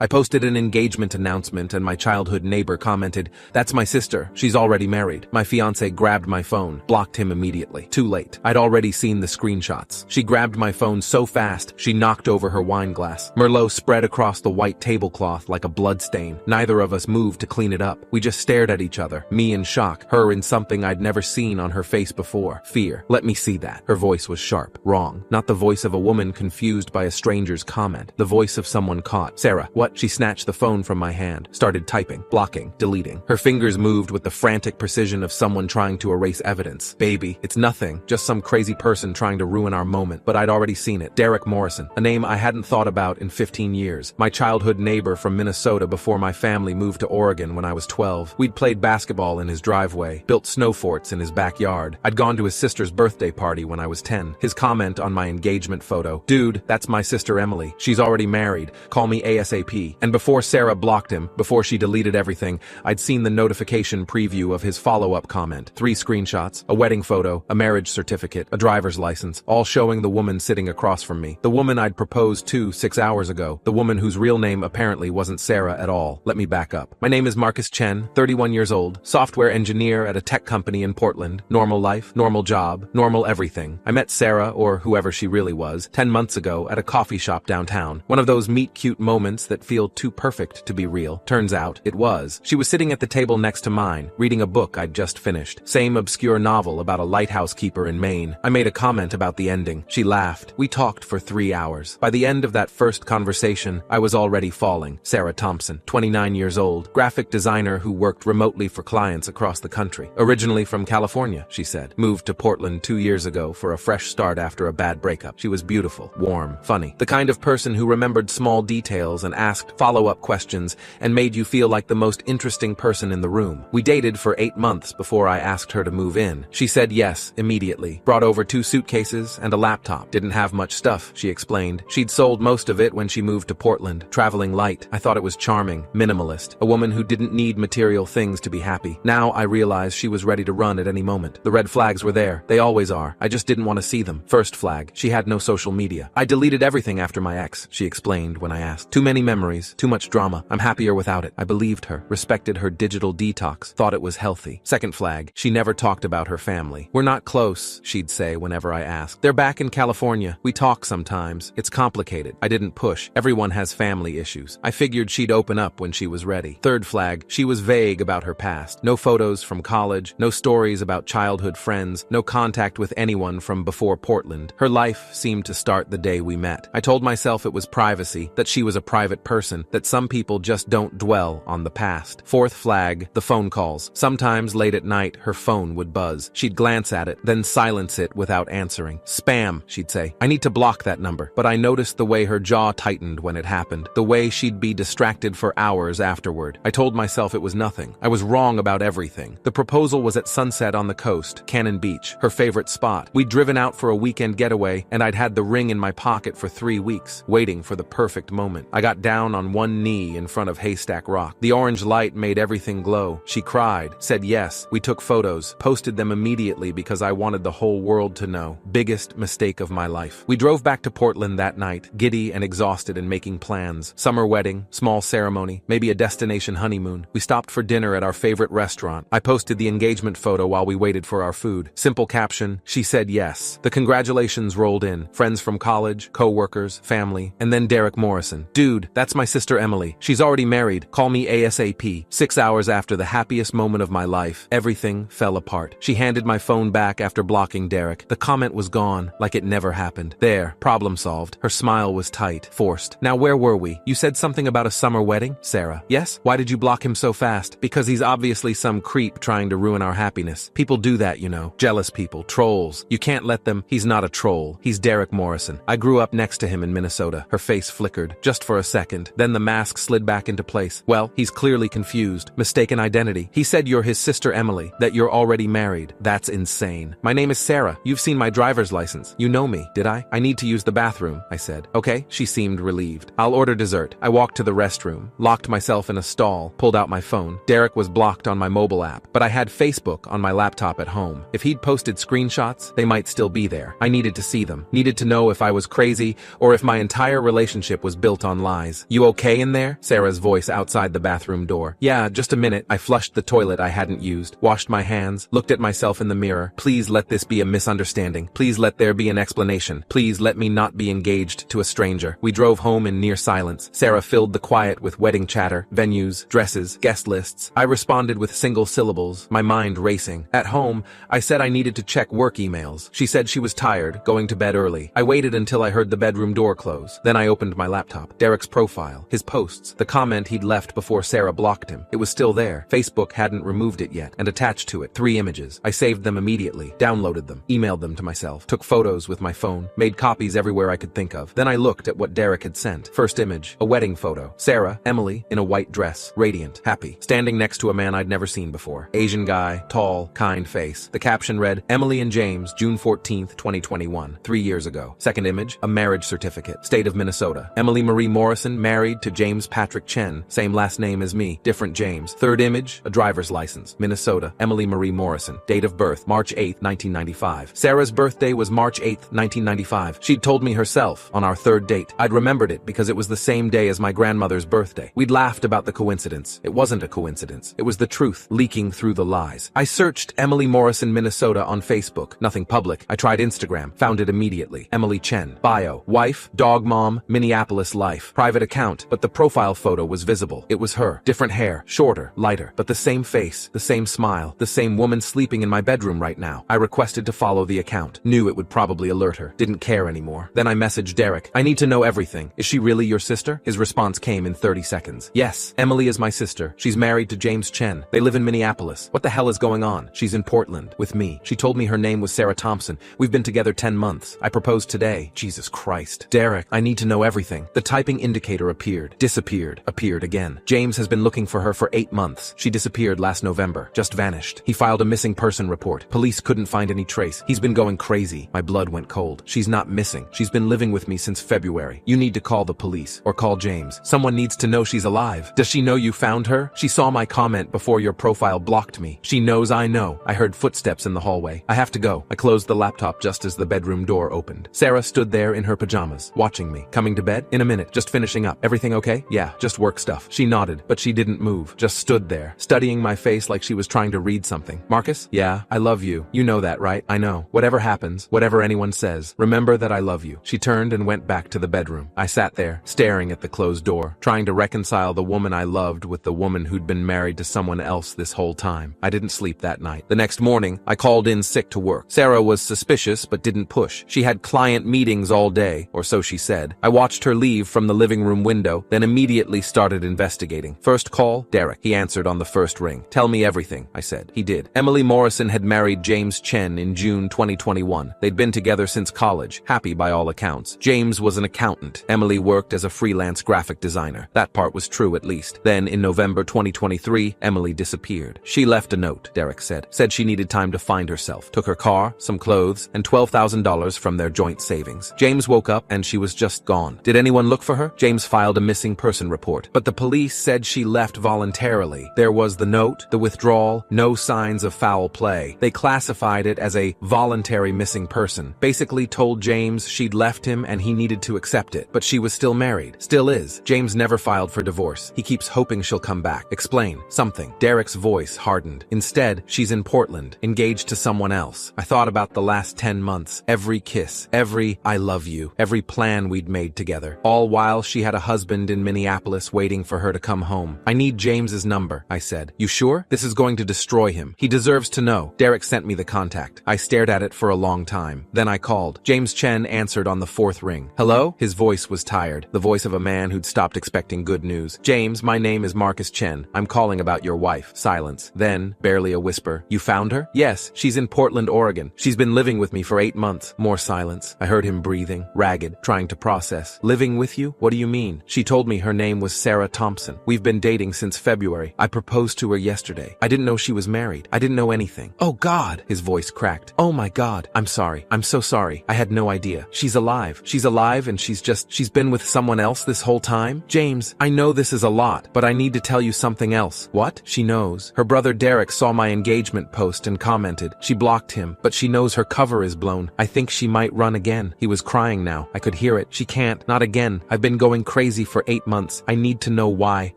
I posted an engagement announcement and my childhood neighbor commented, "That's my sister, she's already married." My fiance grabbed my phone, blocked him immediately. Too late. I'd already seen the screenshots. She grabbed my phone so fast, she knocked over her wine glass. Merlot spread across the white tablecloth like a bloodstain. Neither of us moved to clean it up. We just stared at each other, me in shock, her in something I'd never seen on her face before. Fear. "Let me see that." Her voice was sharp. Wrong. Not the voice of a woman confused by a stranger's comment. The voice of someone caught. "Sarah, what?" She snatched the phone from my hand, started typing, blocking, deleting. Her fingers moved with the frantic precision of someone trying to erase evidence. "Baby, it's nothing, just some crazy person trying to ruin our moment." But I'd already seen it. Derek Morrison, a name I hadn't thought about in 15 years. My childhood neighbor from Minnesota before my family moved to Oregon when I was 12. We'd played basketball in his driveway, built snow forts in his backyard. I'd gone to his sister's birthday party when I was 10. His comment on my engagement photo, "Dude, that's my sister Emily. She's already married. Call me ASAP." And before Sarah blocked him, before she deleted everything, I'd seen the notification preview of his follow-up comment. 3 screenshots, a wedding photo, a marriage certificate, a driver's license, all showing the woman sitting across from me. The woman I'd proposed to 6 hours ago. The woman whose real name apparently wasn't Sarah at all. Let me back up. My name is Marcus Chen, 31 years old, software engineer at a tech company in Portland. Normal life, normal job, normal everything. I met Sarah, or whoever she really was, 10 months ago at a coffee shop downtown. One of those meet-cute moments that feel too perfect to be real. Turns out, it was. She was sitting at the table next to mine, reading a book I'd just finished. Same obscure novel about a lighthouse keeper in Maine. I made a comment about the ending. She laughed. We talked for 3 hours. By the end of that first conversation, I was already falling. Sarah Thompson, 29 years old, graphic designer who worked remotely for clients across the country. Originally from California, she said. Moved to Portland 2 years ago for a fresh start after a bad breakup. She was beautiful, warm, funny. The kind of person who remembered small details and asked follow-up questions and made you feel like the most interesting person in the room. We dated for 8 months before I asked her to move in. She said yes immediately. Brought over 2 suitcases and a laptop. Didn't have much stuff, she explained. She'd sold most of it when she moved to Portland, traveling light. I thought it was charming, minimalist, a woman who didn't need material things to be happy. Now I realized she was ready to run at any moment. The red flags were there. They always are. I just didn't want to see them. First flag, she had no social media. I deleted everything after my ex, she explained when I asked. Too many memories, too much drama. I'm happier without it. I believed her, respected her digital detox, thought it was healthy. Second flag, she never talked about her family. We're not close, she'd say whenever I asked. They're back in California. We talk sometimes. It's complicated. I didn't push. Everyone has family issues. I figured she'd open up when she was ready. Third flag, she was vague about her past. No photos from college, no stories about childhood friends, no contact with anyone from before Portland. Her life seemed to start the day we met. I told myself it was privacy, that she was a private person, that some people just don't dwell on the past. Fourth flag, the phone calls. Sometimes late at night, her phone would buzz. She'd glance at it, then silence it without answering. Spam, she'd say. I need to block that number. But I noticed the way her jaw tightened when it happened, the way she'd be distracted for hours afterward. I told myself it was nothing. I was wrong about everything. The proposal was at sunset on the coast, Cannon Beach, her favorite spot. We'd driven out for a weekend getaway, and I'd had the ring in my pocket for 3 weeks, waiting for the perfect moment. I got down on one knee in front of Haystack Rock. The orange light made everything glow. She cried, said yes. We took photos, posted them immediately because I wanted the whole world to know. Biggest mistake of my life. We drove back to Portland that night, giddy and exhausted and making plans. Summer wedding, small ceremony, maybe a destination honeymoon. We stopped for dinner at our favorite restaurant. I posted the engagement photo while we waited for our food. Simple caption, she said yes. The congratulations rolled in. Friends from college, co-workers, family, and then Derek Morrison. Dude, that's my sister Emily. She's already married. Call me ASAP. 6 hours after the happiest moment of my life, everything fell apart. She handed my phone back after blocking Derek. The comment was gone, like it never happened. There, problem solved. Her smile was tight, forced. Now where were we? You said something about a summer wedding? Sarah. Yes? Why did you block him so fast? Because he's obviously some creep trying to ruin our happiness. People do that, you know. Jealous people, trolls. You can't let them. He's not a troll. He's Derek Morrison. I grew up next to him in Minnesota. Her face flickered, just for a second. Then the mask slid back into place. Well, he's clearly confused. Mistaken identity. He said you're his sister Emily, that you're already married. That's insane. My name is Sarah. You've seen my driver's license. You know me, did I? I need to use the bathroom, I said. Okay, she seemed relieved. I'll order dessert. I walked to the restroom, locked myself in a stall, pulled out my phone. Derek was blocked on my mobile app, but I had Facebook on my laptop at home. If he'd posted screenshots, they might still be there. I needed to see them. Needed to know if I was crazy or if my entire relationship was built on lies. James, you okay in there? Sarah's voice outside the bathroom door. Yeah, just a minute. I flushed the toilet I hadn't used, washed my hands, looked at myself in the mirror. Please let this be a misunderstanding. Please let there be an explanation. Please let me not be engaged to a stranger. We drove home in near silence. Sarah filled the quiet with wedding chatter, venues, dresses, guest lists. I responded with single syllables, my mind racing. At home, I said I needed to check work emails. She said she was tired, going to bed early. I waited until I heard the bedroom door close. Then I opened my laptop. Derek's profile, his posts, the comment he'd left before Sarah blocked him. It was still there. Facebook hadn't removed it yet, and attached to it 3 images. I saved them immediately, downloaded them, emailed them to myself, took photos with my phone, made copies everywhere I could think of. Then I looked at what Derek had sent. First image, a wedding photo. Sarah, Emily, in a white dress, radiant, happy, standing next to a man I'd never seen before. Asian guy, tall, kind face. The caption read, Emily and James, June 14th, 2021, 3 years ago. Second image, a marriage certificate, state of Minnesota. Emily Marie Morrison, married to James Patrick Chen, same last name as me, different James. Third image, a driver's license, Minnesota. Emily Marie Morrison, date of birth, March 8th, 1995. Sarah's birthday was March 8th, 1995. She'd told me herself on our third date. I'd remembered it because it was the same day as my grandmother's birthday. We'd laughed about the coincidence. It wasn't a coincidence. It was the truth leaking through the lies. I searched Emily Morrison, Minnesota on Facebook. Nothing public. I tried Instagram. Found it immediately. Emily Chen. Bio. Wife, dog mom, Minneapolis life. Private account, but the profile photo was visible. It was her. Different hair, shorter, lighter, but the same face, the same smile, the same woman sleeping in my bedroom right now. I requested to follow the account. Knew it would probably alert her. Didn't care anymore. Then I messaged Derek. I need to know everything. Is she really your sister? His response came in 30 seconds. Yes, Emily is my sister. She's married to James Chen. They live in Minneapolis. What the hell is going on? She's in Portland with me. She told me her name was Sarah Thompson. We've been together 10 months. I proposed today. Jesus Christ. Derek, I need to know everything. The typing indicator appeared, disappeared, appeared again. James has been looking for her for 8 months. She disappeared last November. Just vanished. He filed a missing person report. Police couldn't find any trace. He's been going crazy. My blood went cold. She's not missing. She's been living with me since February. You need to call the police or call James. Someone needs to know she's alive. Does she know you found her? She saw my comment before your profile blocked me. She knows I know. I heard footsteps in the hallway. I have to go. I closed the laptop just as the bedroom door opened. Sarah stood there in her pajamas, watching me. Coming to bed? In a minute. Just finishing up. Everything okay? Yeah, just work stuff. She nodded, but she didn't move. Just stood there, studying my face like she was trying to read something. Marcus? Yeah, I love you. You know that, right? I know. Whatever happens, whatever anyone says, remember that I love you. She turned and went back to the bedroom. I sat there, staring at the closed door, trying to reconcile the woman I loved with the woman who'd been married to someone else this whole time. I didn't sleep that night. The next morning, I called in sick to work. Sarah was suspicious but didn't push. She had client meetings all day, or so she said. I watched her leave from the living room window, then immediately started investigating. First call, Derek. He answered on the first ring. Tell me everything, I said. He did. Emily Morrison had married James Chen in June 2021. They'd been together since college, happy by all accounts. James was an accountant. Emily worked as a freelance graphic designer. That part was true at least. Then in November 2023, Emily disappeared. She left a note, Derek said. Said she needed time to find herself. Took her car, some clothes, and $12,000 from their joint savings. James woke up and she was just gone. Did anyone look for her? James filed a missing person report, but the police said she left voluntarily. There was the note, the withdrawal, no signs of foul play. They classified it as a voluntary missing person. Basically told James she'd left him and he needed to accept it, but she was still married. Still is. James never filed for divorce. He keeps hoping she'll come back. Explain. Something. Derek's voice hardened. Instead, she's in Portland, engaged to someone else. I thought about the last 10 months. Every kiss. Every I love you. Every plan we'd made together. All while she had a husband in Minneapolis waiting for her to come home. I need James's number, I said. You sure? This is going to destroy him. He deserves to know. Derek sent me the contact. I stared at it for a long time. Then I called. James Chen answered on the 4th ring. Hello? His voice was tired. The voice of a man who'd stopped expecting good news. James, my name is Marcus Chen. I'm calling about your wife. Silence. Then, barely a whisper. You found her? Yes, she's in Portland, Oregon. She's been living with me for 8 months. More silence. I heard him breathing, ragged, trying to process. Living with you? What do you mean? She told me her name was Sarah Thompson. We've been dating since February. I proposed to her yesterday. I didn't know she was married. I didn't know anything. Oh God! His voice cracked. Oh my God. I'm sorry. I'm so sorry. I had no idea. She's alive. She's alive and she's been with someone else this whole time? James, I know this is a lot, but I need to tell you something else. What? She knows. Her brother Derek saw my engagement post and commented. She blocked him, but she knows her cover is blown. I think she might run again. He was crying now. I could hear it. She can't. Not again. I've been going crazy. crazy for 8 months. I need to know why.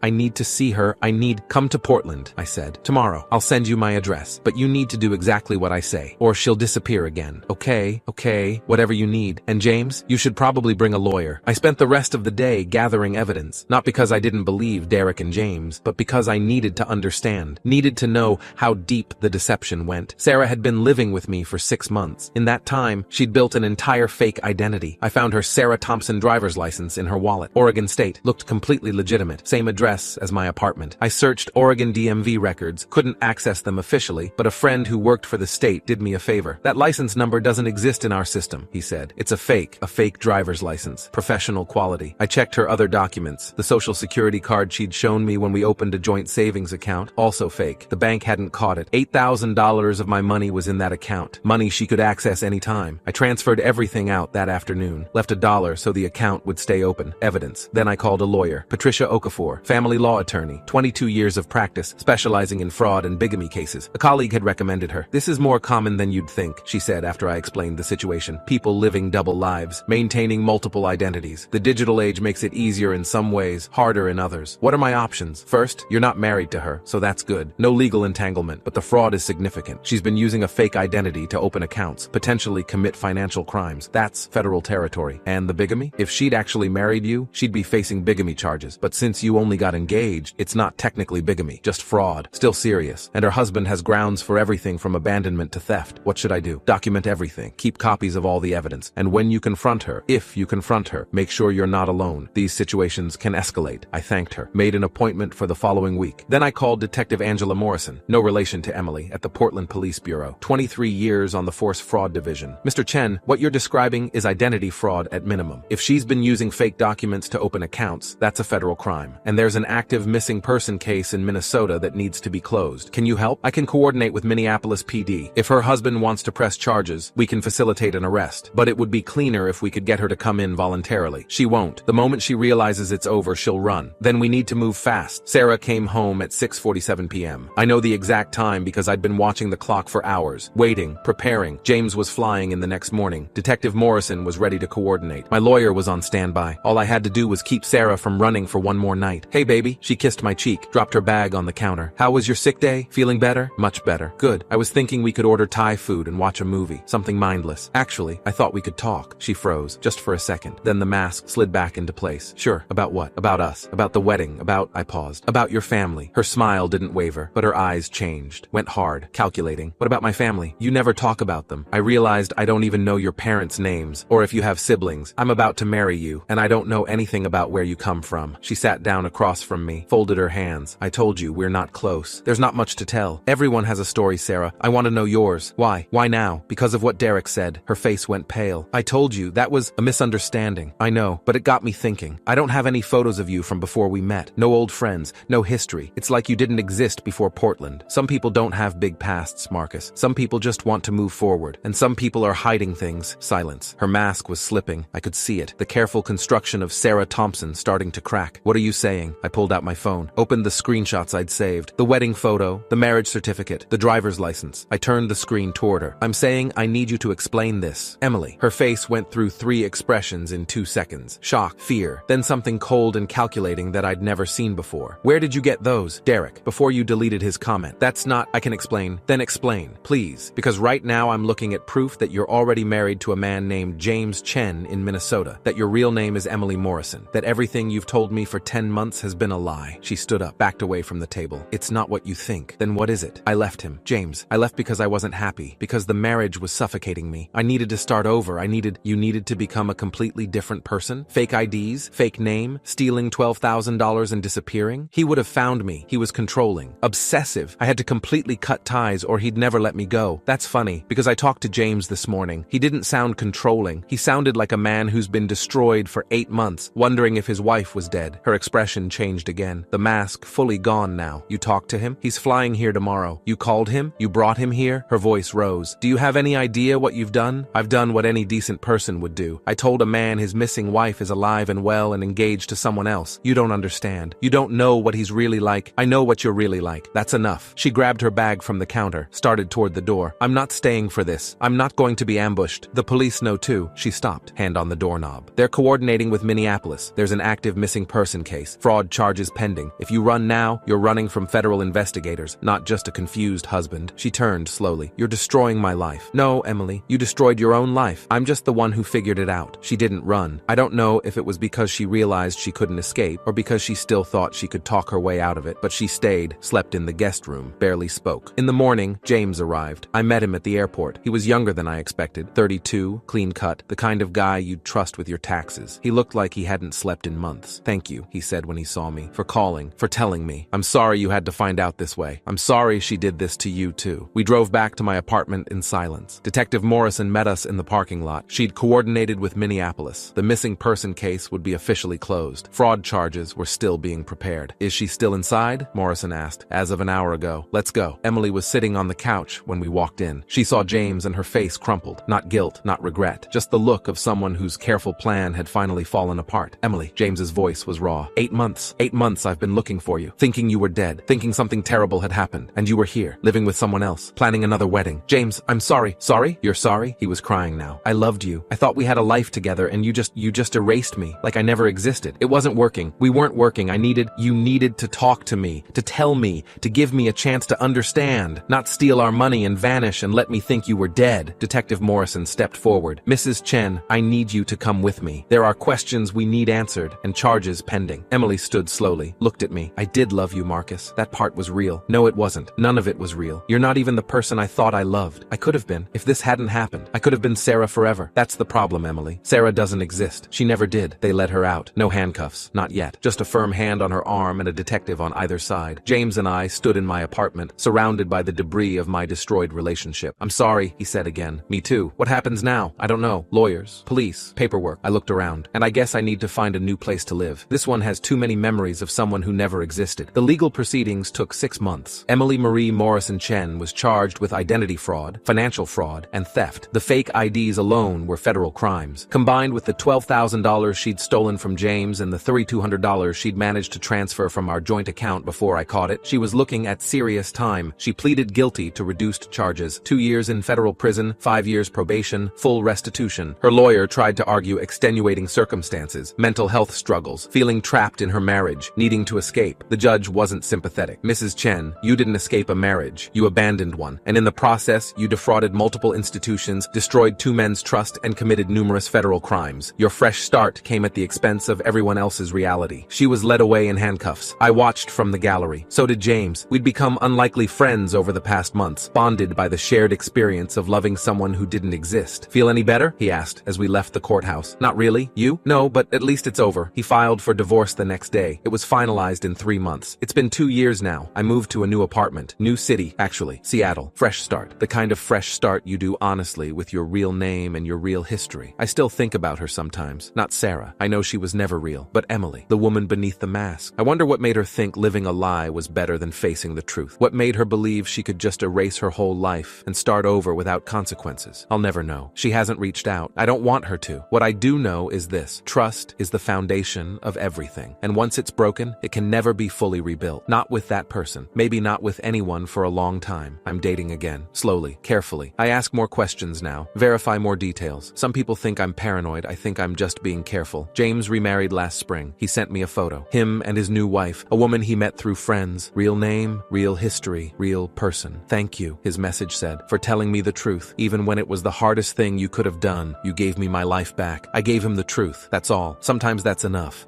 I need to see her. Come to Portland, I said. Tomorrow. I'll send you my address. But you need to do exactly what I say, or she'll disappear again. Okay, whatever you need. And James, you should probably bring a lawyer. I spent the rest of the day gathering evidence, not because I didn't believe Derek and James, but because I needed to understand, needed to know how deep the deception went. Sarah had been living with me for 6 months. In that time, she'd built an entire fake identity. I found her Sarah Thompson driver's license in her wallet. Oregon State looked completely legitimate. Same address as my apartment. I searched Oregon DMV records, couldn't access them officially, but a friend who worked for the state did me a favor. That license number doesn't exist in our system, he said. It's a fake driver's license. Professional quality. I checked her other documents. The social security card she'd shown me when we opened a joint savings account, also fake. The bank hadn't caught it. $8,000 of my money was in that account. Money she could access anytime. I transferred everything out that afternoon. Left $1 so the account would stay open. Evidence. Then I called a lawyer. Patricia Okafor, family law attorney, 22 years of practice, specializing in fraud and bigamy cases. A colleague had recommended her. This is more common than you'd think, she said after I explained the situation. People living double lives, maintaining multiple identities. The digital age makes it easier in some ways, harder in others. What are my options? First, you're not married to her, so that's good. No legal entanglement, but the fraud is significant. She's been using a fake identity to open accounts, potentially commit financial crimes. That's federal territory. And the bigamy? If she'd actually married you, she'd be facing bigamy charges. But since you only got engaged, it's not technically bigamy, just fraud. Still serious. And her husband has grounds for everything from abandonment to theft. What should I do? Document everything. Keep copies of all the evidence. And when you confront her, if you confront her, make sure you're not alone. These situations can escalate. I thanked her. Made an appointment for the following week. Then I called Detective Angela Morrison, no relation to Emily, at the Portland Police Bureau. 23 years on the Force Fraud Division. Mr. Chen, what you're describing is identity fraud at minimum. If she's been using fake documents to open accounts, that's a federal crime. And there's an active missing person case in Minnesota that needs to be closed. Can you help? I can coordinate with Minneapolis PD. If her husband wants to press charges, we can facilitate an arrest. But it would be cleaner if we could get her to come in voluntarily. She won't. The moment she realizes it's over, she'll run. Then we need to move fast. Sarah came home at 6:47 p.m. I know the exact time because I'd been watching the clock for hours, waiting, preparing. James was flying in the next morning. Detective Morrison was ready to coordinate. My lawyer was on standby. All I had to do was keep Sarah from running for one more night. Hey baby, she kissed my cheek, dropped her bag on the counter. How was your sick day? Feeling better? Much better. Good. I was thinking we could order Thai food and watch a movie. Something mindless. Actually, I thought we could talk. She froze, just for a second. Then the mask slid back into place. Sure. About what? About us. About the wedding. I paused. About your family. Her smile didn't waver, but her eyes changed. Went hard. Calculating. What about my family? You never talk about them. I realized I don't even know your parents' names, or if you have siblings. I'm about to marry you, and I don't know anything about where you come from. She sat down across from me, folded her hands. I told you, we're not close. There's not much to tell. Everyone has a story, Sarah. I want to know yours. Why? Why now? Because of what Derek said. Her face went pale. I told you, that was a misunderstanding. I know, but it got me thinking. I don't have any photos of you from before we met. No old friends, no history. It's like you didn't exist before Portland. Some people don't have big pasts, Marcus. Some people just want to move forward. And some people are hiding things. Silence. Her mask was slipping. I could see it. The careful construction of Sarah Thompson starting to crack. What are you saying? I pulled out my phone. Opened the screenshots I'd saved. The wedding photo, the marriage certificate, the driver's license. I turned the screen toward her. I'm saying I need you to explain this. Emily. Her face went through 3 expressions in 2 seconds. Shock, fear, then something cold and calculating that I'd never seen before. Where did you get those? Derek, before you deleted his comment. That's not, I can explain. Then explain, please. Because right now I'm looking at proof that you're already married to a man named James Chen in Minnesota. That your real name is Emily Morrison. That everything you've told me for 10 months has been a lie. She stood up, backed away from the table. It's not what you think. Then what is it? I left him. James, I left because I wasn't happy. Because the marriage was suffocating me. I needed to start over. You needed to become a completely different person? Fake IDs? Fake name? Stealing $12,000 and disappearing? He would have found me. He was controlling. Obsessive. I had to completely cut ties or he'd never let me go. That's funny, because I talked to James this morning. He didn't sound controlling. He sounded like a man who's been destroyed for 8 months, wondering if his wife was dead. Her expression changed again. The mask fully gone now. You talked to him? He's flying here tomorrow. You called him? You brought him here? Her voice rose. Do you have any idea what you've done? I've done what any decent person would do. I told a man his missing wife is alive and well and engaged to someone else. You don't understand. You don't know what he's really like. I know what you're really like. That's enough. She grabbed her bag from the counter, started toward the door. I'm not staying for this. I'm not going to be ambushed. The police know too. She stopped, hand on the doorknob. They're coordinating with Minneapolis Minneapolis. There's an active missing person case. Fraud charges pending. If you run now, you're running from federal investigators, not just a confused husband. She turned slowly. You're destroying my life. No, Emily, you destroyed your own life. I'm just the one who figured it out. She didn't run. I don't know if it was because she realized she couldn't escape or because she still thought she could talk her way out of it, but she stayed, slept in the guest room, barely spoke. In the morning, James arrived. I met him at the airport. He was younger than I expected, 32, clean cut, the kind of guy you'd trust with your taxes. He looked like he hadn't slept in months. Thank you, he said when he saw me, for calling, for telling me. I'm sorry you had to find out this way. I'm sorry she did this to you too. We drove back to my apartment in silence. Detective Morrison met us in the parking lot. She'd coordinated with Minneapolis. The missing person case would be officially closed. Fraud charges were still being prepared. Is she still inside? Morrison asked. As of an hour ago. Let's go. Emily was sitting on the couch when we walked in. She saw James and her face crumpled. Not guilt, not regret. Just the look of someone whose careful plan had finally fallen apart. Emily, James's voice was raw. 8 months. 8 months I've been looking for you. Thinking you were dead. Thinking something terrible had happened. And you were here, living with someone else. Planning another wedding. James, I'm sorry. Sorry? You're sorry? He was crying now. I loved you. I thought we had a life together and you just erased me. Like I never existed. It wasn't working. We weren't working. You needed to talk to me. To tell me. To give me a chance to understand. Not steal our money and vanish and let me think you were dead. Detective Morrison stepped forward. Mrs. Chen, I need you to come with me. There are questions we need answered and charges pending. Emily stood slowly, looked at me. I did love you, Marcus. That part was real. No, it wasn't. None of it was real. You're not even the person I thought I loved. I could have been. If this hadn't happened, I could have been Sarah forever. That's the problem, Emily. Sarah doesn't exist. She never did. They let her out. No handcuffs. Not yet. Just a firm hand on her arm and a detective on either side. James and I stood in my apartment, surrounded by the debris of my destroyed relationship. I'm sorry, he said again. Me too. What happens now? I don't know. Lawyers, police, paperwork. I looked around, and I guess I need to find a new place to live. This one has too many memories of someone who never existed. The legal proceedings took 6 months. Emily Marie Morrison Chen was charged with identity fraud, financial fraud, and theft. The fake IDs alone were federal crimes. Combined with the $12,000 she'd stolen from James and the $3,200 she'd managed to transfer from our joint account before I caught it, she was looking at serious time. She pleaded guilty to reduced charges. 2 years in federal prison, 5 years probation, full restitution. Her lawyer tried to argue extenuating circumstances, mental health struggles, feeling trapped in her marriage, needing to escape. The judge wasn't sympathetic. Mrs. Chen, you didn't escape a marriage. You abandoned one. And in the process, you defrauded multiple institutions, destroyed 2 men's trust, and committed numerous federal crimes. Your fresh start came at the expense of everyone else's reality. She was led away in handcuffs. I watched from the gallery. So did James. We'd become unlikely friends over the past months, bonded by the shared experience of loving someone who didn't exist. Feel any better? He asked as we left the courthouse. Not really. You? No, but at least it's over. He filed for divorce the next day. It was finalized in 3 months. It's been 2 years now. I moved to a new apartment. New city, actually. Seattle. Fresh start. The kind of fresh start you do honestly with your real name and your real history. I still think about her sometimes. Not Sarah. I know she was never real. But Emily, the woman beneath the mask. I wonder what made her think living a lie was better than facing the truth. What made her believe she could just erase her whole life and start over without consequences? I'll never know. She hasn't reached out. I don't want her to. What I do know is this. Trust is the foundation of everything. And once it's broken, it can never be fully rebuilt. Not with that person. Maybe not with anyone for a long time. I'm dating again. Slowly. Carefully. I ask more questions now. Verify more details. Some people think I'm paranoid. I think I'm just being careful. James remarried last spring. He sent me a photo. Him and his new wife. A woman he met through friends. Real name, real history, real person. Thank you, his message said, for telling me the truth. Even when it was the hardest thing you could have done, you gave me my life back. I gave him the truth. That's all. Sometimes that's enough.